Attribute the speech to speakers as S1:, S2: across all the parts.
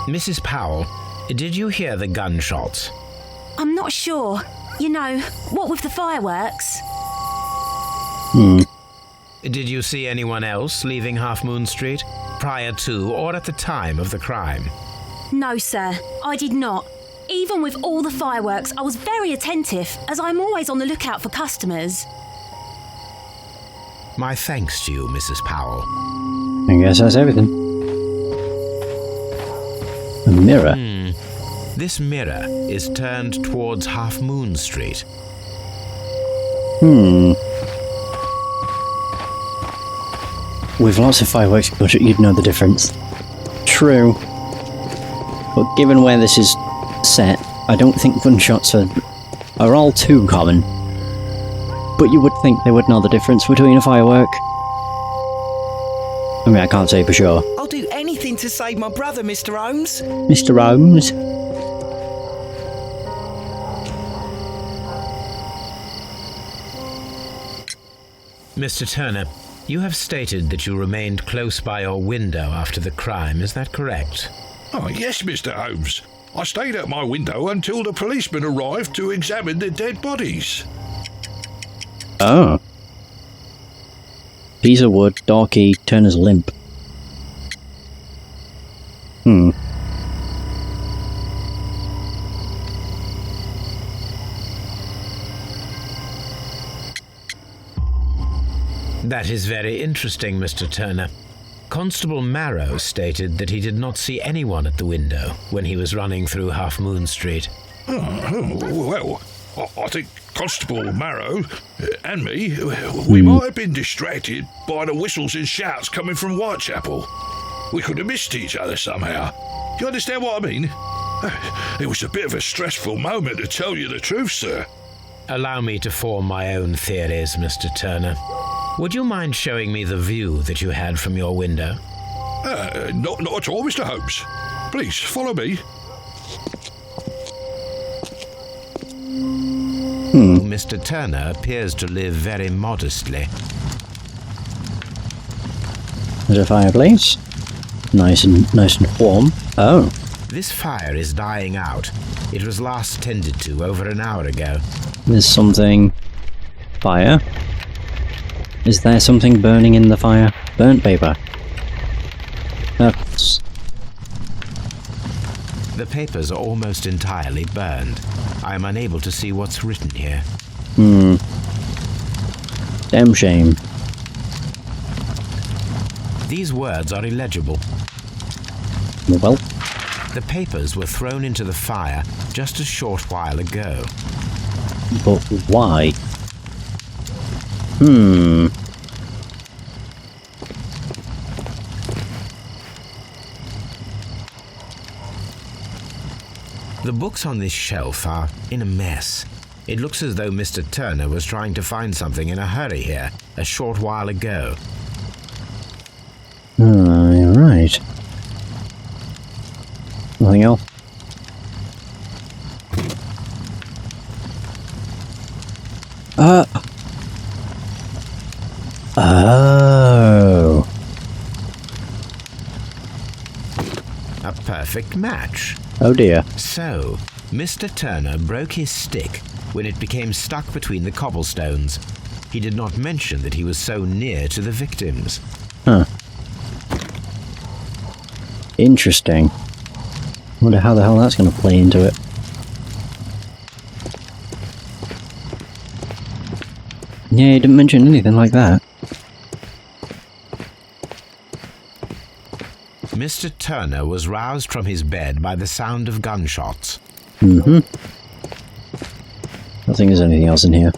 S1: Mrs. Powell, did you hear the gunshots?
S2: I'm not sure. You know, what with the fireworks?
S1: Did you see anyone else leaving Half Moon Street, prior to or at the time of the crime?
S2: No, sir, I did not. Even with all the fireworks, I was very attentive, as I'm always on the lookout for customers.
S1: My thanks to you, Mrs. Powell.
S3: I guess that's everything. A mirror?
S1: This mirror is turned towards Half Moon Street.
S3: With lots of fireworks, you'd know the difference. True. But given where this is set, I don't think gunshots are all too common. But you would think they would know the difference between a firework. I mean, I can't say for sure.
S4: I'll do anything to save my brother, Mr. Holmes.
S3: Mr. Holmes?
S1: Mr. Turner, you have stated that you remained close by your window after the crime, is that correct?
S5: Oh, yes, Mr. Holmes. I stayed at my window until the policeman arrived to examine the dead bodies.
S3: Oh. Piece of wood, door key, Turner's limp.
S1: That is very interesting, Mr. Turner. Constable Marrow stated that he did not see anyone at the window when he was running through Half Moon Street.
S5: Well, I think Constable Marrow and me, we might have been distracted by the whistles and shouts coming from Whitechapel. We could have missed each other somehow. You understand what I mean? It was a bit of a stressful moment, to tell you the truth, sir.
S1: Allow me to form my own theories, Mr. Turner. Would you mind showing me the view that you had from your window?
S5: Not at all, Mr. Holmes. Please, follow me.
S1: Mr. Turner appears to live very modestly.
S3: There's a fireplace. Nice and warm. Oh.
S1: This fire is dying out. It was last tended to over an hour ago.
S3: There's something... Fire? Is there something burning in the fire? Burnt paper. That's...
S1: The papers are almost entirely burned. I am unable to see what's written here.
S3: Damn shame.
S1: These words are illegible.
S3: Well,
S1: The papers were thrown into the fire just a short while ago.
S3: but why?
S1: The books on this shelf are in a mess. It looks as though Mr. Turner was trying to find something in a hurry here a short while ago.
S3: You're right. Nothing else? Oh.
S1: A perfect match.
S3: Oh dear.
S1: So, Mr. Turner broke his stick when it became stuck between the cobblestones. He did not mention that he was so near to the victims.
S3: Huh. Interesting. Wonder how the hell that's going to play into it. Yeah, he didn't mention anything like that.
S1: Mr. Turner was roused from his bed by the sound of gunshots.
S3: I don't think there's anything else in here.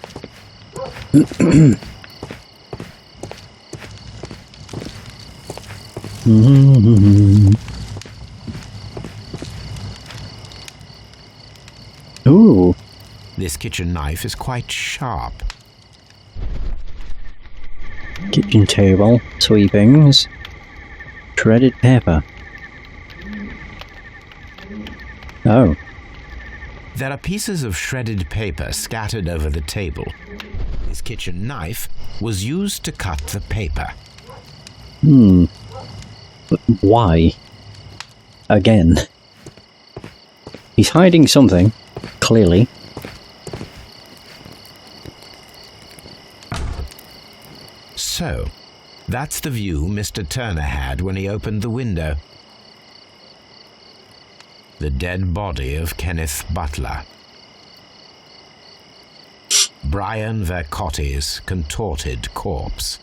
S3: Ooh.
S1: This kitchen knife is quite sharp.
S3: Kitchen table, sweepings, shredded paper. Oh.
S1: There are pieces of shredded paper scattered over the table. His kitchen knife was used to cut the paper.
S3: Why? Again. He's hiding something, clearly.
S1: So, that's the view Mr. Turner had when he opened the window. The dead body of Kenneth Butler. Brian Vercotti's contorted corpse.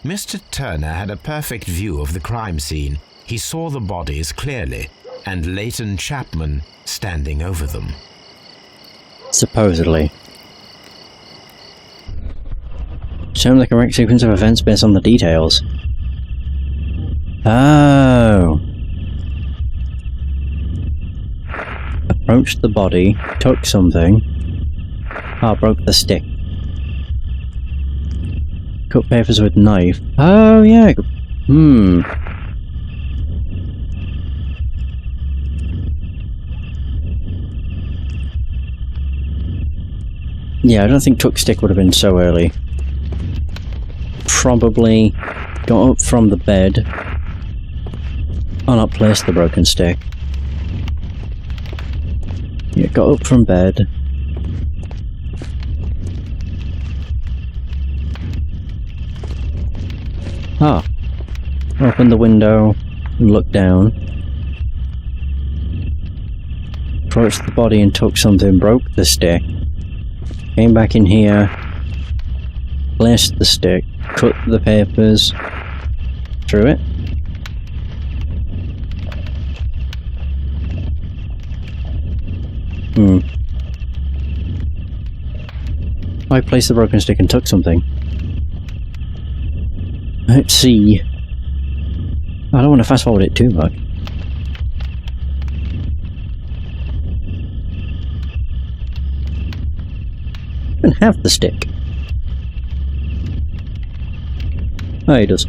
S1: Mr. Turner had a perfect view of the crime scene. He saw the bodies clearly, and Leighton Chapman standing over them.
S3: Supposedly. Show the correct sequence of events based on the details. Oh. Approached the body, took something. Ah, broke the stick. Cut papers with knife. Oh, yeah. Yeah, I don't think took stick would have been so early. Probably got up from the bed. Oh, not placed the broken stick. Yeah, got up from bed. Ah. Opened the window and looked down. Approached the body and took something, broke the stick. Came back in here. Placed the stick. Cut the papers. Threw it. I placed the broken stick and took something. Let's see. I don't want to fast forward it too much. I don't have the stick. Oh, he does.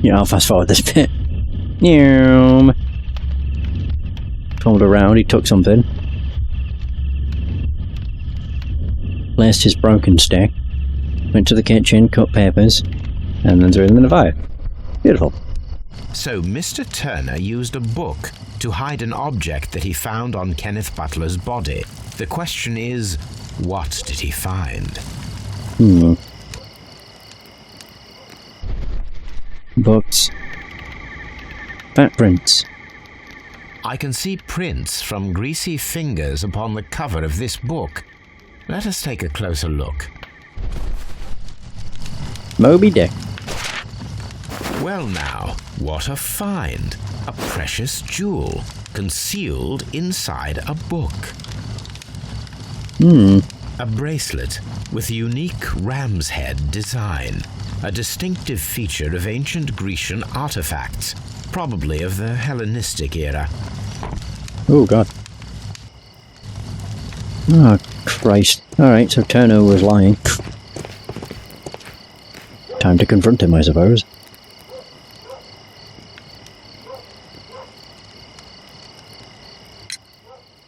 S3: Yeah, I'll fast forward this bit. Pulled around, he took something. Placed his broken stick. Went to the kitchen, cut papers, and then threw them in the fire. Beautiful.
S1: So Mr. Turner used a book to hide an object that he found on Kenneth Butler's body. The question is, what did he find?
S3: Books. Footprints.
S1: I can see prints from greasy fingers upon the cover of this book. Let us take a closer look.
S3: Moby Dick.
S1: Well now, what a find! A precious jewel, concealed inside a book. A bracelet with a unique ram's head design, a distinctive feature of ancient Grecian artifacts, probably of the Hellenistic era.
S3: Oh, God. Oh, Christ. Alright, so Turner was lying. Time to confront him, I suppose.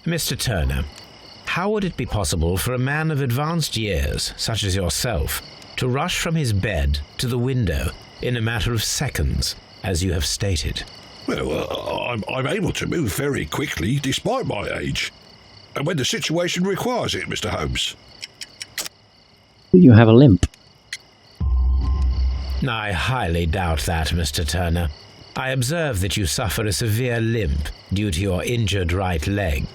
S1: Mr. Turner, how would it be possible for a man of advanced years, such as yourself, to rush from his bed to the window in a matter of seconds, as you have stated?
S5: Well, I'm able to move very quickly, despite my age. And when the situation requires it, Mr. Holmes.
S3: You have a limp.
S1: I highly doubt that, Mr. Turner. I observe that you suffer a severe limp due to your injured right leg.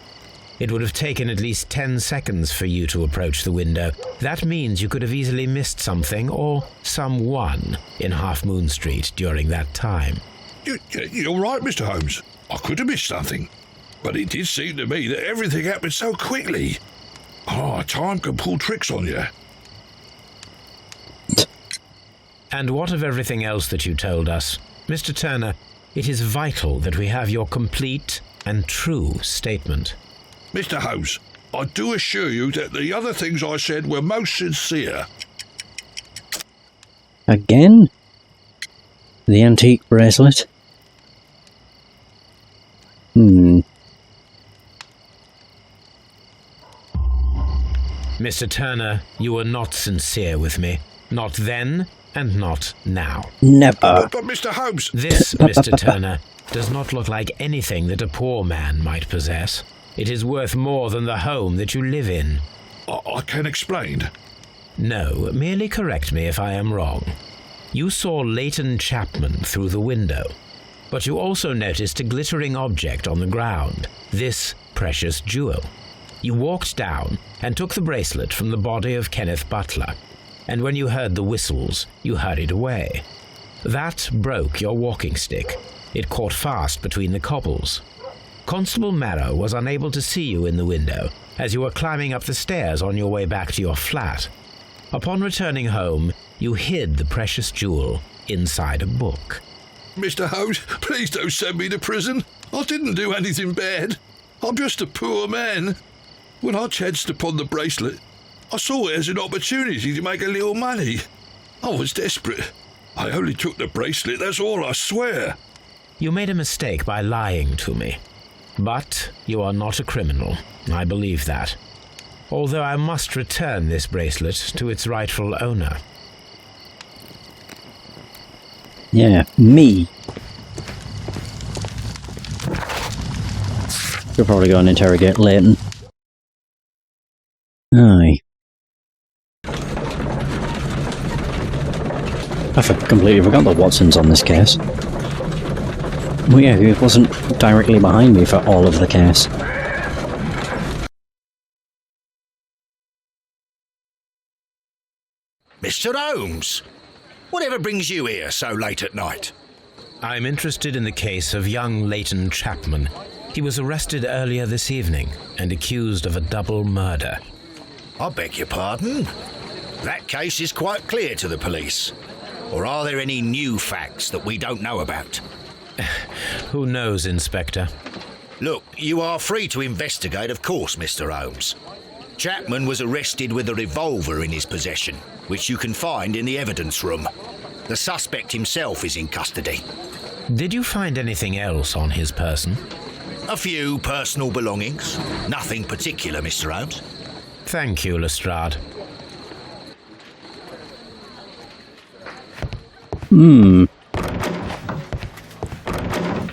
S1: It would have taken at least 10 seconds for you to approach the window. That means you could have easily missed something or someone in Half Moon Street during that time.
S5: You're right, Mr. Holmes. I could have missed something. But it did seem to me that everything happened so quickly. Time can pull tricks on you.
S1: And what of everything else that you told us? Mr. Turner, it is vital that we have your complete and true statement.
S5: Mr. Holmes, I do assure you that the other things I said were most sincere.
S3: Again? The antique bracelet?
S1: Mr. Turner, you were not sincere with me. Not then, and not now.
S3: Never.
S5: But Mr. Holmes...
S1: This, Mr. Turner, does not look like anything that a poor man might possess. It is worth more than the home that you live in.
S5: I can explain.
S1: No, merely correct me if I am wrong. You saw Leighton Chapman through the window, but you also noticed a glittering object on the ground, this precious jewel. You walked down and took the bracelet from the body of Kenneth Butler, and when you heard the whistles, you hurried away. That broke your walking stick. It caught fast between the cobbles. Constable Marrow was unable to see you in the window as you were climbing up the stairs on your way back to your flat. Upon returning home, you hid the precious jewel inside a book.
S5: Mr. Holmes, please don't send me to prison. I didn't do anything bad. I'm just a poor man. When I chanced upon the bracelet, I saw it as an opportunity to make a little money. I was desperate. I only took the bracelet, that's all, I swear.
S1: You made a mistake by lying to me. But you are not a criminal. I believe that. Although I must return this bracelet to its rightful owner.
S3: Yeah, me. We'll probably go and interrogate Leighton. Aye. I completely forgot that Watson's on this case. Well, yeah, he wasn't directly behind me for all of the case.
S6: Mr. Holmes, whatever brings you here so late at night?
S1: I'm interested in the case of young Leighton Chapman. He was arrested earlier this evening and accused of a double murder.
S6: I beg your pardon? That case is quite clear to the police. Or are there any new facts that we don't know about?
S1: Who knows, Inspector?
S6: Look, you are free to investigate, of course, Mr. Holmes. Chapman was arrested with a revolver in his possession, which you can find in the evidence room. The suspect himself is in custody.
S1: Did you find anything else on his person?
S6: A few personal belongings. Nothing particular, Mr. Holmes.
S1: Thank you, Lestrade.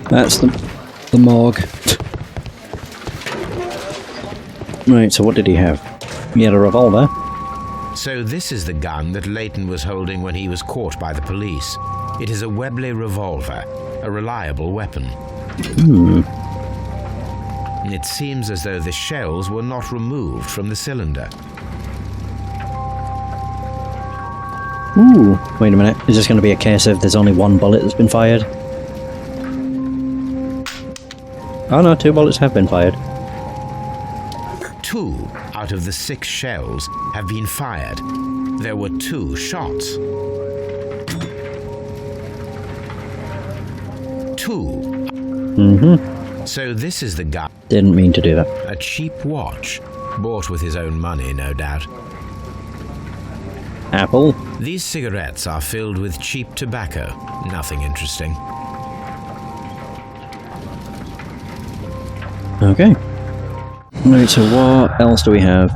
S3: That's the morgue. Right, so what did he have? He had a revolver.
S1: So this is the gun that Leighton was holding when he was caught by the police. It is a Webley revolver, a reliable weapon. It seems as though the shells were not removed from the cylinder.
S3: Ooh, wait a minute. Is this going to be a case of there's only one bullet that's been fired? Oh no, 2 bullets have been fired.
S1: 2 out of the 6 shells have been fired. There were 2 shots. 2. So this is the gun.
S3: Didn't mean to do that.
S1: A cheap watch, bought with his own money, no doubt.
S3: Apple.
S1: These cigarettes are filled with cheap tobacco. Nothing interesting.
S3: Okay. Right, so what else do we have?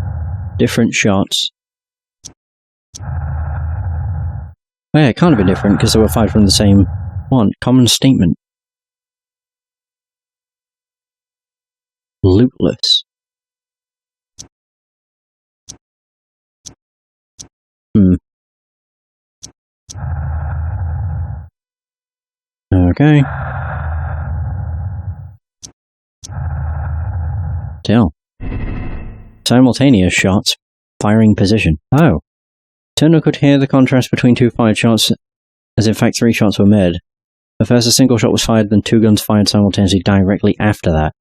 S3: Different shots. Oh yeah, it can't have been different because they were fired from the same one. Common statement. Lootless. Okay. Still. Simultaneous shots. Firing position. Oh. Turner could hear the contrast between 2 fired shots, as in fact 3 shots were made. But first a single shot was fired, then 2 guns fired simultaneously directly after that.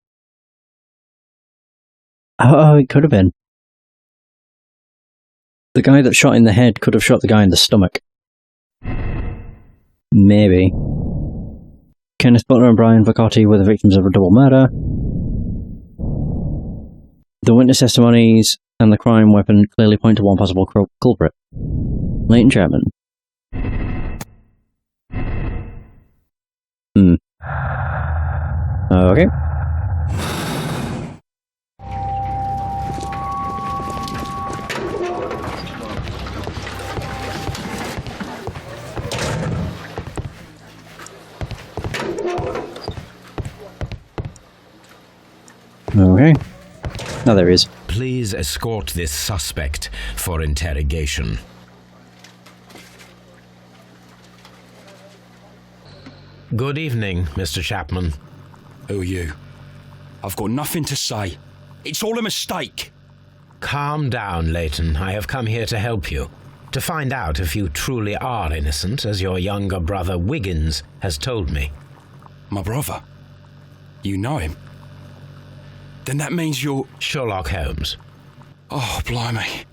S3: Oh, it could have been. The guy that shot in the head could have shot the guy in the stomach. Maybe. Kenneth Butler and Brian Vacotti were the victims of a double murder. The witness testimonies and the crime weapon clearly point to one possible culprit. Leighton Chapman. Okay. Okay. Oh, there he is.
S1: Please escort this suspect for interrogation. Good evening, Mr. Chapman.
S7: Who are you? I've got nothing to say. It's all a mistake.
S1: Calm down, Leighton. I have come here to help you. To find out if you truly are innocent, as your younger brother Wiggins has told me.
S7: My brother? You know him? Then that means you're...
S1: Sherlock Holmes.
S7: Oh, blimey.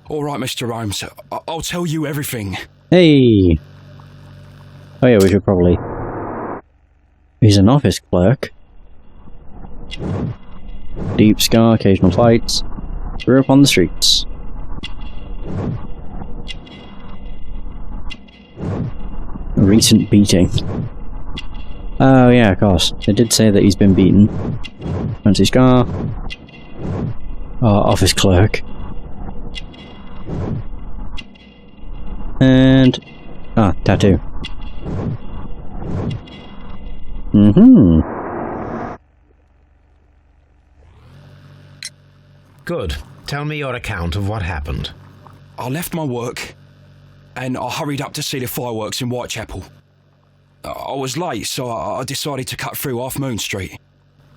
S7: All right, Mr. Holmes. I'll tell you everything.
S3: Hey! Oh yeah, we should probably... He's an office clerk. Deep scar, occasional fights. Grew up on the streets. A recent beating. Oh yeah, of course. They did say that he's been beaten. Fancy scar. Oh, office clerk. And... ah, tattoo.
S1: Good. Tell me your account of what happened.
S7: I left my work and I hurried up to see the fireworks in Whitechapel. I was late, so I decided to cut through Half Moon Street.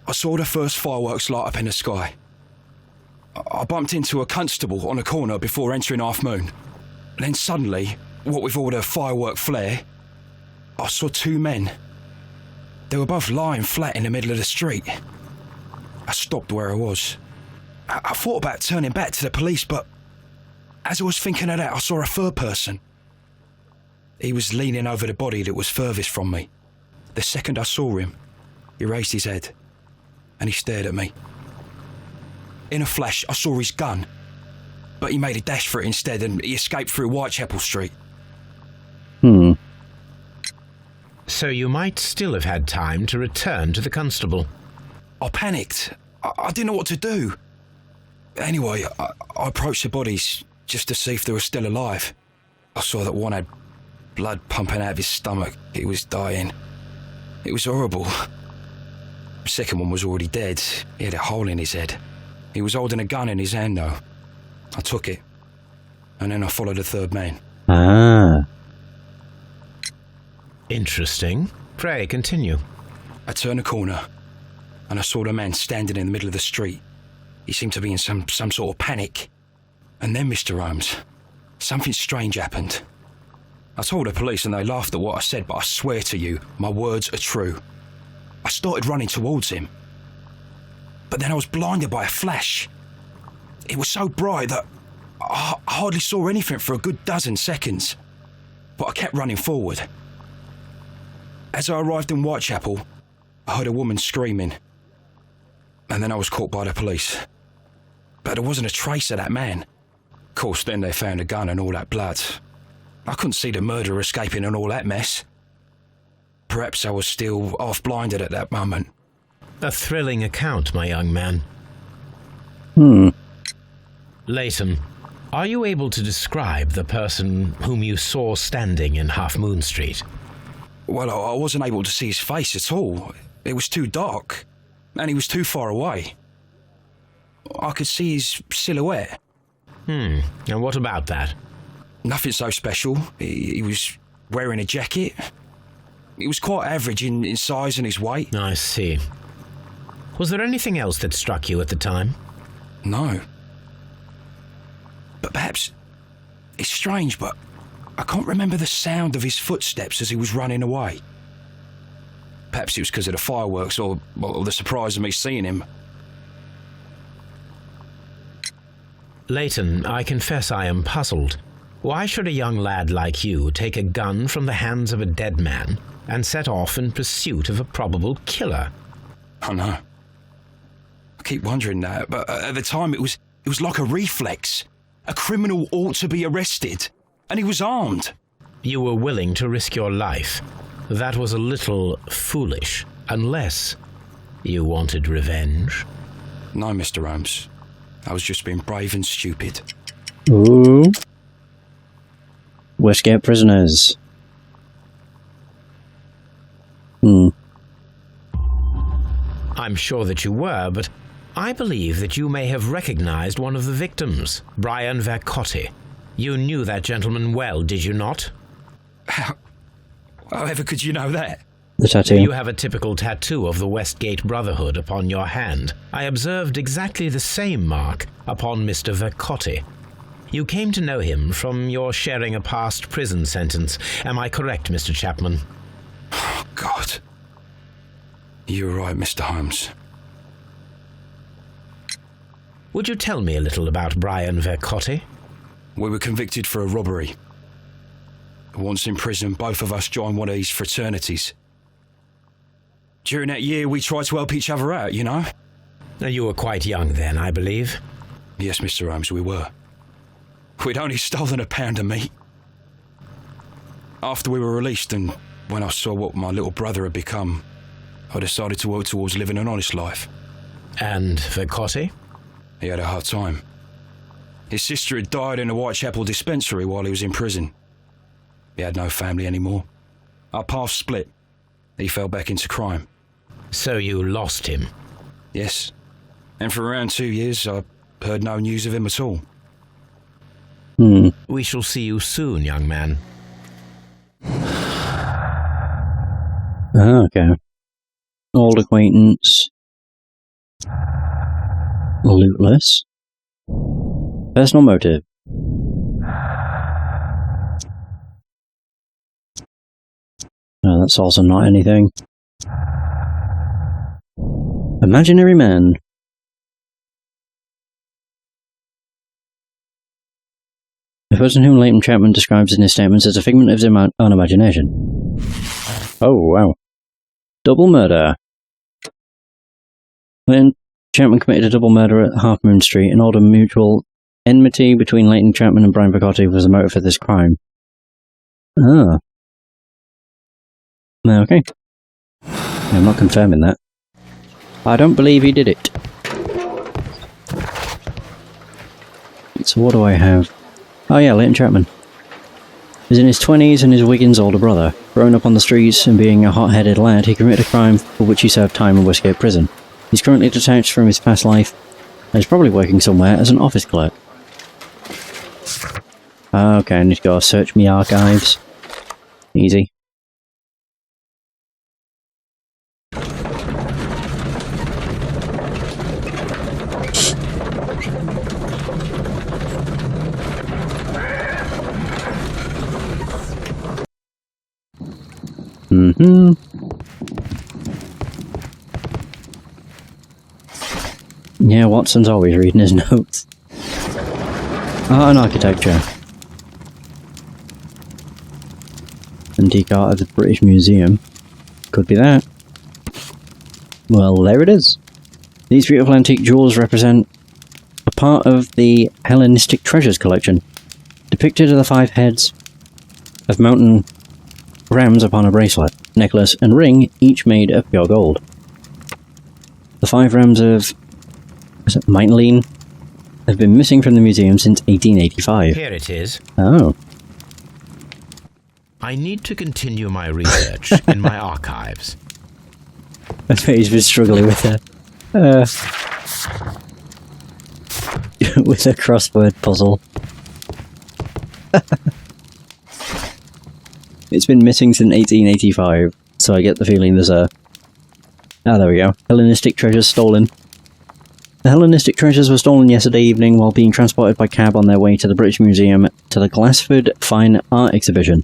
S7: I saw the first fireworks light up in the sky. I bumped into a constable on a corner before entering Half Moon. Then suddenly, what with all the firework flare, I saw two men. They were both lying flat in the middle of the street. I stopped where I was. I thought about turning back to the police, but as I was thinking of that, I saw a third person. He was leaning over the body that was furthest from me. The second I saw him, he raised his head and he stared at me. In a flash, I saw his gun, but he made a dash for it instead and he escaped through Whitechapel Street.
S1: So you might still have had time to return to the constable.
S7: I panicked. I didn't know what to do. Anyway, I approached the bodies just to see if they were still alive. I saw that one had blood pumping out of his stomach. He was dying. It was horrible. The second one was already dead. He had a hole in his head. He was holding a gun in his hand, though. I took it, and then I followed the third man.
S3: Ah.
S1: Interesting. Pray, continue.
S7: I turned a corner, and I saw the man standing in the middle of the street. He seemed to be in some sort of panic. And then, Mr. Holmes, something strange happened. I told the police and they laughed at what I said, but I swear to you, my words are true. I started running towards him. But then I was blinded by a flash. It was so bright that I hardly saw anything for a good dozen seconds. But I kept running forward. As I arrived in Whitechapel, I heard a woman screaming. And then I was caught by the police. But there wasn't a trace of that man. Of course, then they found a gun and all that blood. I couldn't see the murderer escaping and all that mess. Perhaps I was still half-blinded at that moment.
S1: A thrilling account, my young man. Leighton, are you able to describe the person whom you saw standing in Half Moon Street?
S7: Well, I wasn't able to see his face at all. It was too dark, and he was too far away. I could see his silhouette.
S1: And what about that?
S7: Nothing so special. He was wearing a jacket. He was quite average in size and his weight.
S1: I see. Was there anything else that struck you at the time?
S7: No. But perhaps... it's strange, but I can't remember the sound of his footsteps as he was running away. Perhaps it was because of the fireworks or the surprise of me seeing him.
S1: Leighton, I confess I am puzzled. Why should a young lad like you take a gun from the hands of a dead man and set off in pursuit of a probable killer?
S7: I know. I keep wondering that, but at the time it was like a reflex. A criminal ought to be arrested, and he was armed.
S1: You were willing to risk your life. That was a little foolish, unless you wanted revenge.
S7: No, Mr. Holmes. I was just being brave and stupid.
S3: Ooh. Westgate prisoners.
S1: I'm sure that you were, but I believe that you may have recognized one of the victims, Brian Vercotti. You knew that gentleman well, did you not?
S7: However could you know that?
S3: The tattoo.
S1: You have a typical tattoo of the Westgate Brotherhood upon your hand. I observed exactly the same mark upon Mr. Vercotti. You came to know him from your sharing a past prison sentence. Am I correct, Mr. Chapman?
S7: Oh, God. You're right, Mr. Holmes.
S1: Would you tell me a little about Brian Vercotti?
S7: We were convicted for a robbery. Once in prison, both of us joined one of these fraternities. During that year, we tried to help each other out, you know?
S1: You were quite young then, I believe.
S7: Yes, Mr. Holmes, we were. We'd only stolen a pound of meat. After we were released, and when I saw what my little brother had become, I decided to work towards living an honest life.
S1: And Vercotti?
S7: He had a hard time. His sister had died in a Whitechapel dispensary while he was in prison. He had no family anymore. Our paths split. He fell back into crime.
S1: So you lost him?
S7: Yes. And for around 2 years, I heard no news of him at all.
S1: We shall see you soon, young man.
S3: Okay. Old acquaintance. Lootless. Personal motive. No, that's also not anything. Imaginary man. The person whom Leighton Chapman describes in his statements as a figment of his own imagination. Oh, wow. Double murder. Leighton Chapman committed a double murder at Half Moon Street in order mutual enmity between Leighton Chapman and Brian Vercotti was the motive for this crime. Ah. Okay. I'm not confirming that. I don't believe he did it. So what do I have? Oh yeah, Leighton Chapman. He's in his 20s and is Wiggins' older brother. Growing up on the streets and being a hot-headed lad, he committed a crime for which he served time in Westgate Prison. He's currently detached from his past life and is probably working somewhere as an office clerk. Okay, I need to go search me archives. Easy. Yeah, Watson's always reading his notes. Art and architecture. Antique art of the British Museum. Could be that. Well, there it is. These beautiful antique jewels represent a part of the Hellenistic treasures collection. Depicted are the 5 heads of mountain rams upon a bracelet, necklace, and ring, each made of pure gold. The 5 rams of Meinlein have been missing from the museum since 1885.
S1: Here it is.
S3: Oh.
S1: I need to continue my research in my archives.
S3: I bet he's been struggling with a with a crossword puzzle. It's been missing since 1885, so I get the feeling there's a... Ah, there we go. Hellenistic treasures stolen. The Hellenistic treasures were stolen yesterday evening while being transported by cab on their way to the British Museum to the Glassford Fine Art Exhibition.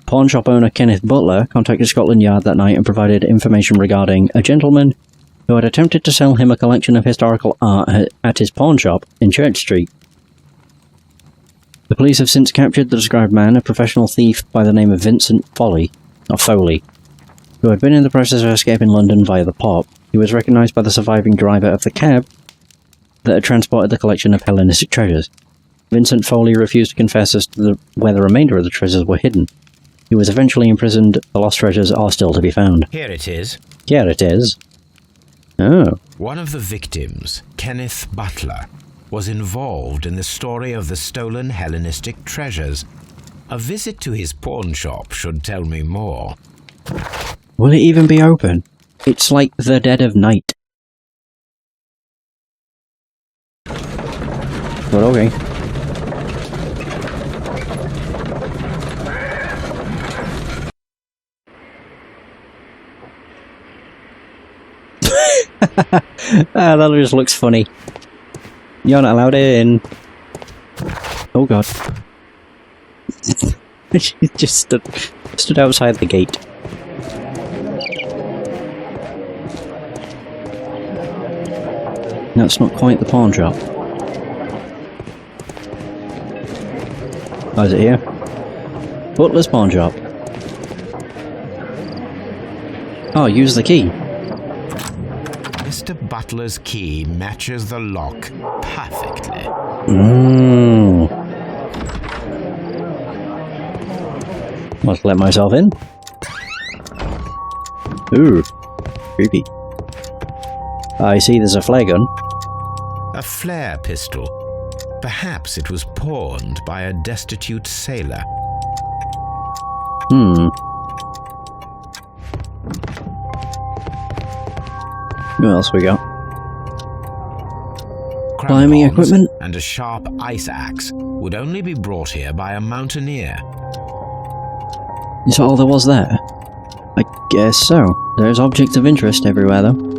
S3: Pawn shop owner Kenneth Butler contacted Scotland Yard that night and provided information regarding a gentleman who had attempted to sell him a collection of historical art at his pawn shop in Church Street. The police have since captured the described man, a professional thief by the name of Vincent Foley, who had been in the process of escaping London via the pop. He was recognised by the surviving driver of the cab that had transported the collection of Hellenistic treasures. Vincent Foley refused to confess as to where the remainder of the treasures were hidden. He was eventually imprisoned. The lost treasures are still to be found.
S1: Here it is.
S3: Here it is. Oh.
S1: One of the victims, Kenneth Butler, was involved in the story of the stolen Hellenistic treasures. A visit to his pawn shop should tell me more.
S3: Will it even be open? It's like the dead of night. but okay. That just looks funny. You're not allowed in. Oh god. She just stood outside the gate. That's not quite the pawn shop. Oh, is it here? Butler's pawn shop. Oh, use the key.
S1: Mr. Butler's key matches the lock perfectly.
S3: Let's let myself in. Ooh, creepy. I see there's a flare gun.
S1: A flare pistol. Perhaps it was pawned by a destitute sailor.
S3: What else we got?
S1: Climbing
S3: equipment?
S1: And a sharp ice axe would only be brought here by a mountaineer.
S3: Is that all there was there? I guess so. There's objects of interest everywhere, though.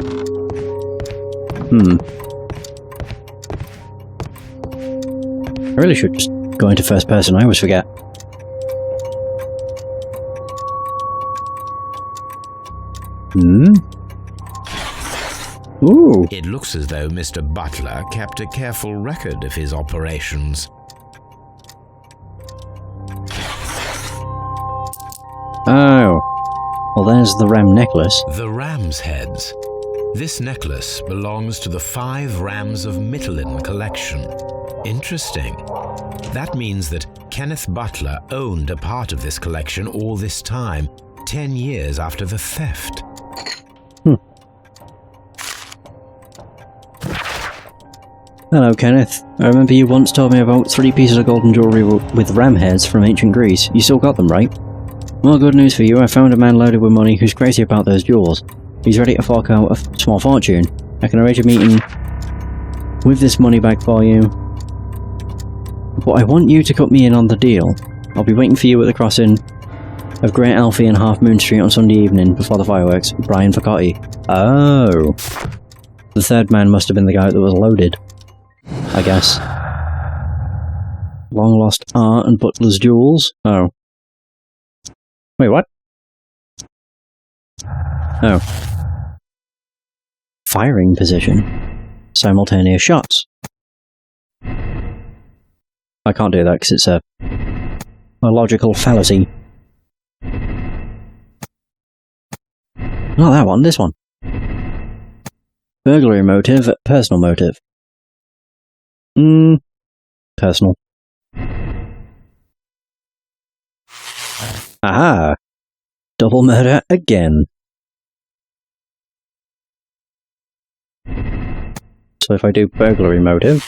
S3: I really should just go into first person, I always forget. Ooh.
S1: It looks as though Mr. Butler kept a careful record of his operations.
S3: Oh. Well, there's the ram necklace.
S1: The ram's heads. This necklace belongs to the 5 Rams of Mittelin collection. Interesting. That means that Kenneth Butler owned a part of this collection all this time, 10 years after the theft.
S3: Hello, Kenneth. I remember you once told me about 3 pieces of golden jewellery with ram heads from ancient Greece. You still got them, right? Well, good news for you. I found a man loaded with money who's crazy about those jewels. He's ready to fork out a small fortune. I can arrange a meeting with this money back for you. But I want you to cut me in on the deal. I'll be waiting for you at the crossing of Great Alfie and Half Moon Street on Sunday evening before the fireworks. Brian Facotti. Oh. The third man must have been the guy that was loaded, I guess. Long lost art and Butler's jewels. Oh. Wait, what? Oh. Firing position. Simultaneous shots. I can't do that because it's a logical fallacy. Not that one, this one. Burglary motive, personal motive. Personal. Aha! Double murder again. So if I do burglary motive...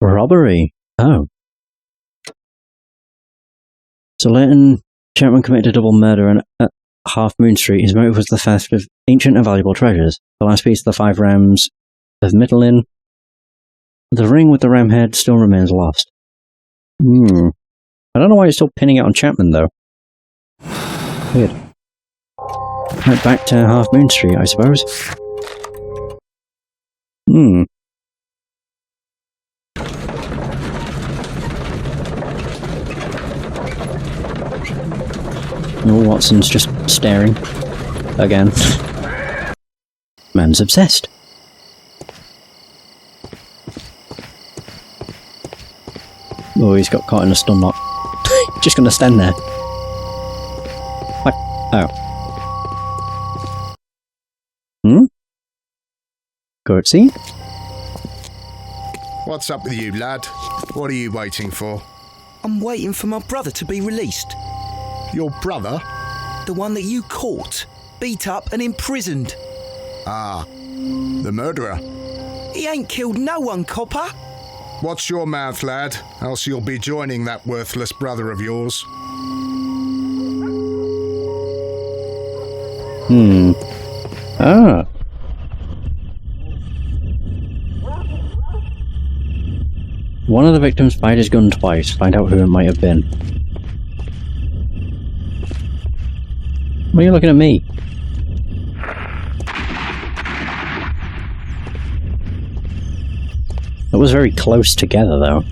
S3: Robbery. Oh. So Leighton Chapman committed a double murder at Half Moon Street. His motive was the theft of ancient and valuable treasures. The last piece of the 5 Rams of Mittelin. The ring with the ram head still remains lost. I don't know why you're still pinning it on Chapman, though. Weird. Right, back to Half Moon Street, I suppose. Oh, Watson's just staring. Again. Man's obsessed. Oh, he's got caught in a stun lock. Just gonna stand there. What? Oh. Curtsy?
S8: What's up with you, lad? What are you waiting for?
S4: I'm waiting for my brother to be released.
S8: Your brother?
S4: The one that you caught, beat up and imprisoned.
S8: Ah, the murderer.
S4: He ain't killed no one, copper.
S8: Watch your mouth, lad, else you'll be joining that worthless brother of yours.
S3: Ah. One of the victims fired his gun twice. Find out who it might have been. Why are you looking at me? It was very close together, though.